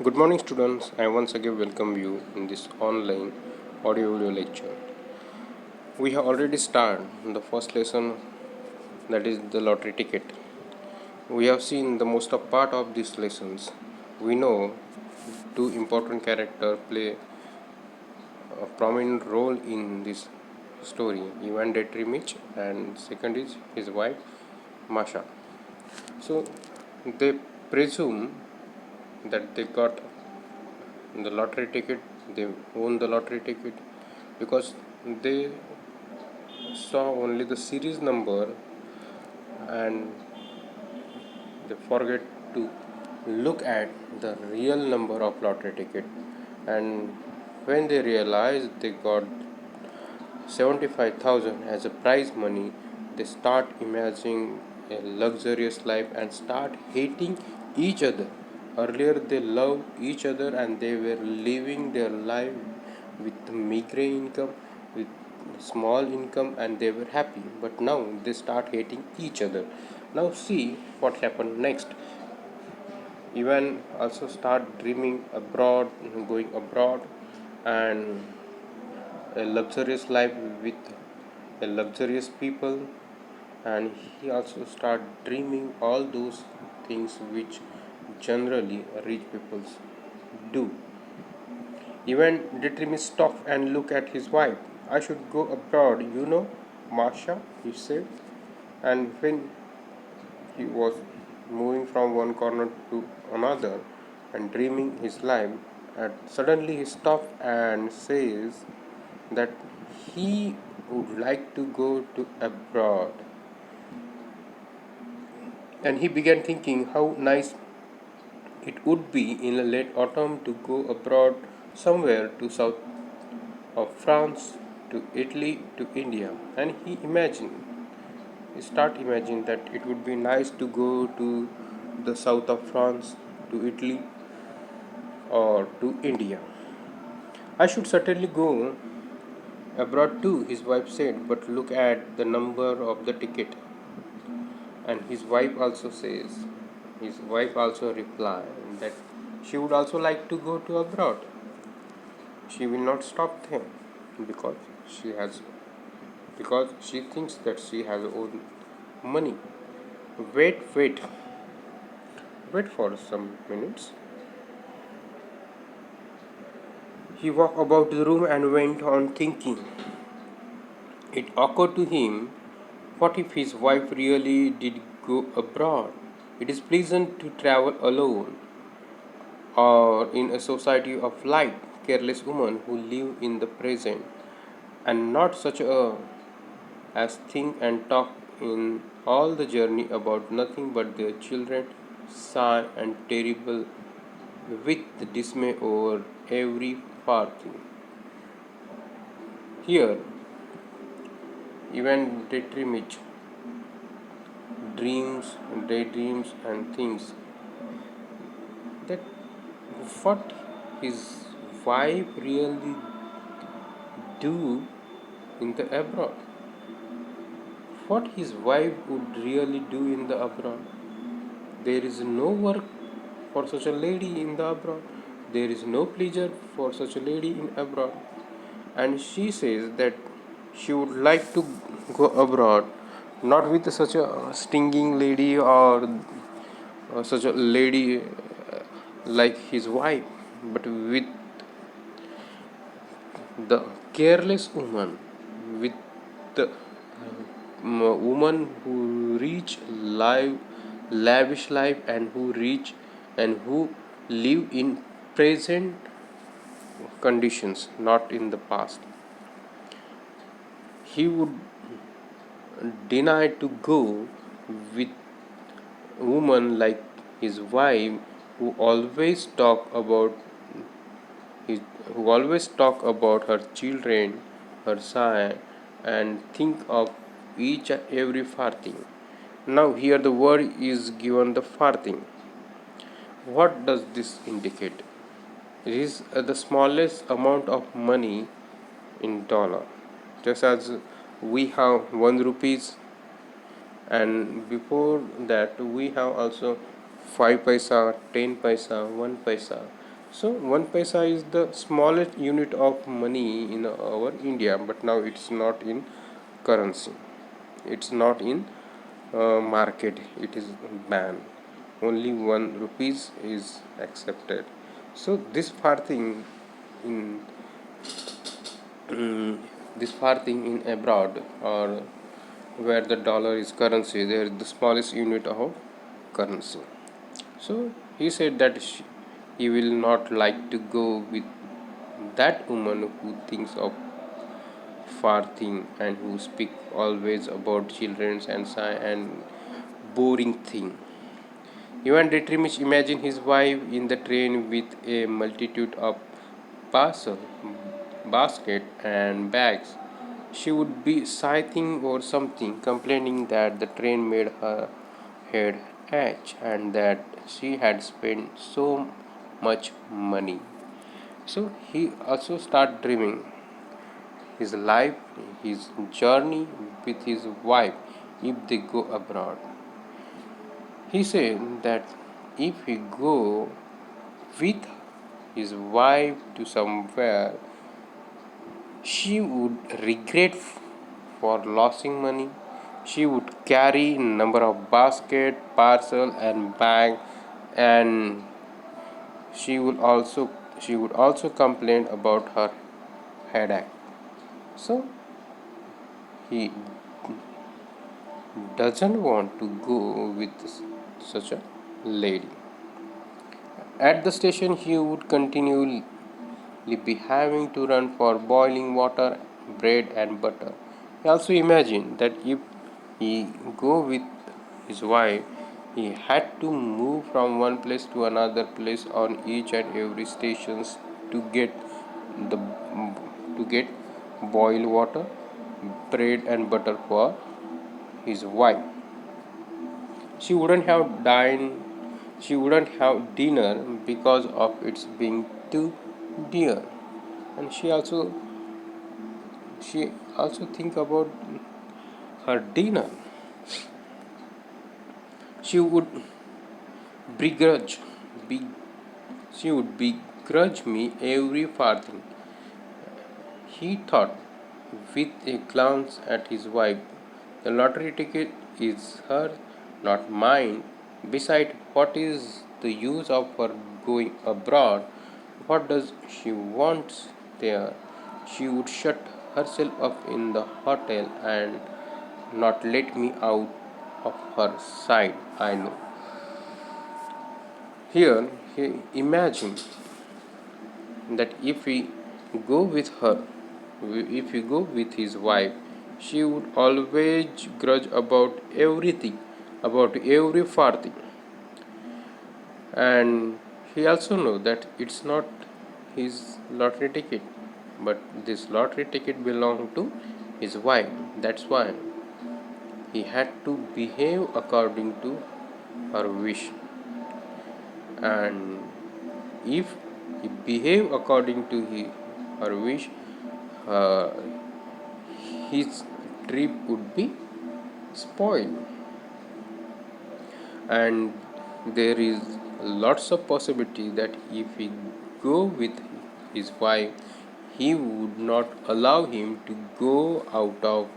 Good morning, students. I once again welcome you in this online audio video lecture. We have already started the first lesson, that is the lottery ticket. We have seen the most of part of these lessons. We know two important characters play a prominent role in this story. Ivan Detremich and second is his wife Masha. So they presume that they got the lottery ticket, they won the lottery ticket because they saw only the series number and they forget to look at the real number of lottery ticket. And when they realize they got 75,000 as a prize money, they start imagining a luxurious life and start hating each other. Earlier they loved each other and they were living their life with meager income, with small income, and they were happy. But now they start hating each other. Now see what happened next. Even also start dreaming abroad, going abroad, and a luxurious life with a luxurious people, and he also start dreaming all those things which generally rich people do. Even Dietrich stopped and look at his wife. I should go abroad, Masha, he said. And when he was moving from one corner to another and dreaming his life, and suddenly he stopped and says that he would like to go to abroad. And he began thinking how nice it would be in the late autumn to go abroad somewhere to south of France, to Italy, to India. And he start imagining that it would be nice to go to the south of France, to Italy, or to India. I should certainly go abroad too, his wife said, but look at the number of the ticket. And his wife also replied that she would also like to go to abroad. She will not stop him because she has because she thinks that she has own money. Wait for some minutes. He walked about the room and went on thinking. It occurred to him, what if his wife really did go abroad? It is pleasant to travel alone or in a society of light, careless women who live in the present and not such a as think and talk in all the journey about nothing but their children, sigh and terrible with dismay over every far thing. Here, even dreams, daydreams, and things that what his wife really do in the abroad, what his wife would really do in the abroad. There is no work for such a lady in the abroad. There is no pleasure for such a lady in abroad. And she says that she would like to go abroad not with such a stinging lady or such a lady like his wife, but with the careless woman, with the woman who reach live lavish life and who live in present conditions, not in the past. He would deny to go with woman like his wife who always talk about his, who always talk about her children, her son, and think of each and every farthing. Now here the word is given the farthing. What does this indicate? It is the smallest amount of money in dollar. Just as we have 1 rupees, and before that we have also 5 paisa, 10 paisa, 1 paisa. So 1 paisa is the smallest unit of money in our India, but now it's not in currency, it's not in market, it is banned. Only 1 rupees is accepted. So this far thing in this far thing in abroad, or where the dollar is currency, they are the smallest unit of currency. So he said that he will not like to go with that woman who thinks of far thing and who speak always about children and and boring thing. Even Detrimish imagined his wife in the train with a multitude of parcel, basket and bags. She would be sighing or something, complaining that the train made her head ache and that she had spent so much money. So he also started dreaming his life, his journey with his wife if they go abroad. He said that if he go with his wife to somewhere, she would regret for losing money. She would carry number of basket, parcel and bag, and she would also she would also complain about her headache. So he doesn't want to go with such a lady. At the station, he would continually be having to run for boiling water, bread, and butter. He also imagined that if he go with his wife, he had to move from one place to another place on each and every stations to get the to get boiled water, bread, and butter for his wife. She wouldn't have dined, she wouldn't have dinner because of its being too dear. And she also think about her dinner. She would begrudge, be, she would begrudge me every farthing. He thought with a glance at his wife. The lottery ticket is hers, not mine. Besides, what is the use of her going abroad? What does she want there? She would shut herself up in the hotel and not let me out of her sight, I know. Here, he imagined that if he go with her, if he go with his wife, she would always grudge about everything, about every far thing. And he also know that it's not his lottery ticket, but this lottery ticket belonged to his wife. That's why he had to behave according to her wish. And if he behave according to her wish, uh, his trip would be spoiled. And there is lots of possibility that if he go with his wife, he would not allow him to go out of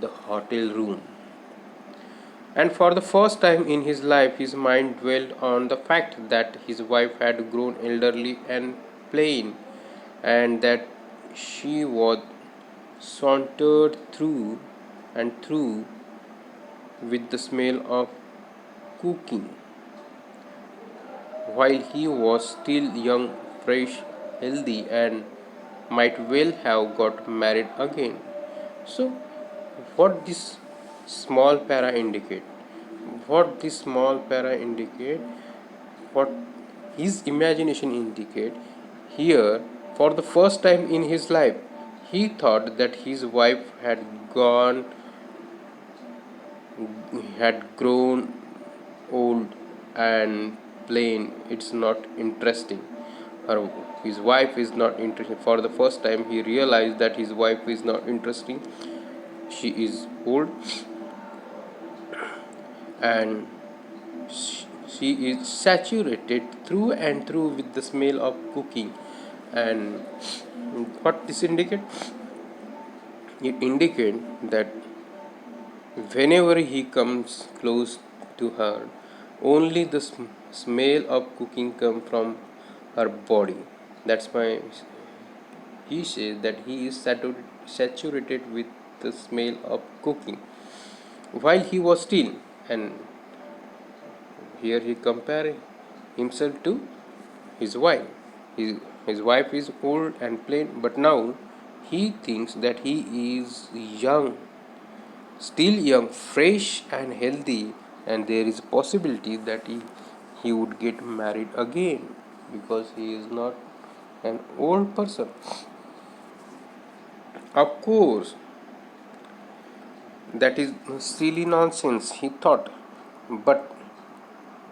the hotel room. And for the first time in his life, his mind dwelled on the fact that his wife had grown elderly and plain, and that she was sauntered through and through with the smell of cooking, while he was still young, fresh, healthy, and might well have got married again. So, what this small para indicate? What this small para indicate? What his imagination indicate? Here, for the first time in his life, he thought that his wife had grown old and plain. It's not interesting. His wife is not interesting. For the first time, he realized that his wife is not interesting. She is old and She is saturated through and through with the smell of cooking. And what this indicate? It indicates that whenever he comes close to her, only the smell of cooking come from her body. That's why he says that he is saturated with the smell of cooking while he was still. And here he comparing himself to his wife. His wife is old and plain, but now he thinks that he is young, still young, fresh and healthy, and there is a possibility that he would get married again because he is not an old person. Of course, that is silly nonsense, he thought. But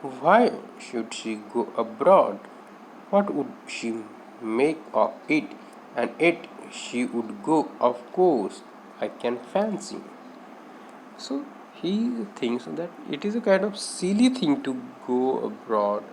why should she go abroad? What would she make of it? And yet she would go, of course, I can fancy. So he thinks that it is a kind of silly thing to go abroad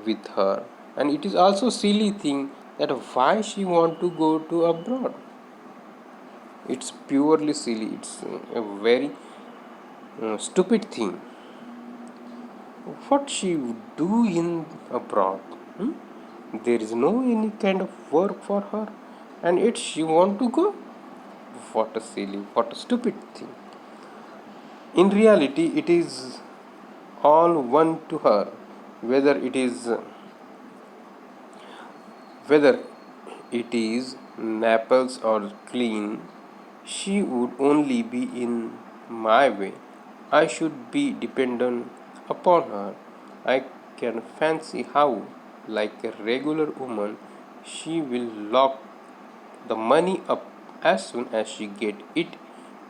with her, and it is also silly thing that why she want to go to abroad. It's purely silly. It's a very stupid thing. What she would do in abroad? Hmm? There is no any kind of work for her, and yet she want to go. What a silly, what a stupid thing. In reality, it is all one to her, whether it is whether it is Naples or clean. She would only be in my way. I should be dependent upon her. I can fancy how, like a regular woman, she will lock the money up as soon as she get it.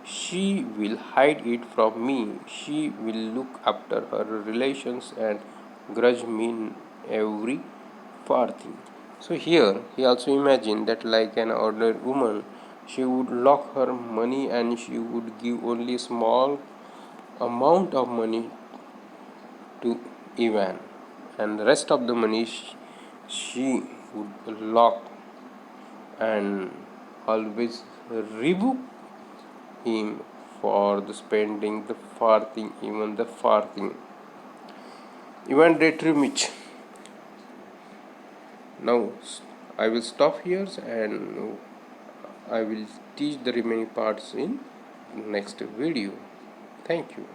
She will hide it from me. She will look after her relations and grudge me every farthing. So here he also imagined that like an ordinary woman, she would lock her money and she would give only small amount of money to Ivan, and the rest of the money she would lock and always rebuke him for the spending the farthing, even the farthing. Ivan Detremich. Now I will stop here and I will teach the remaining parts in next video. Thank you.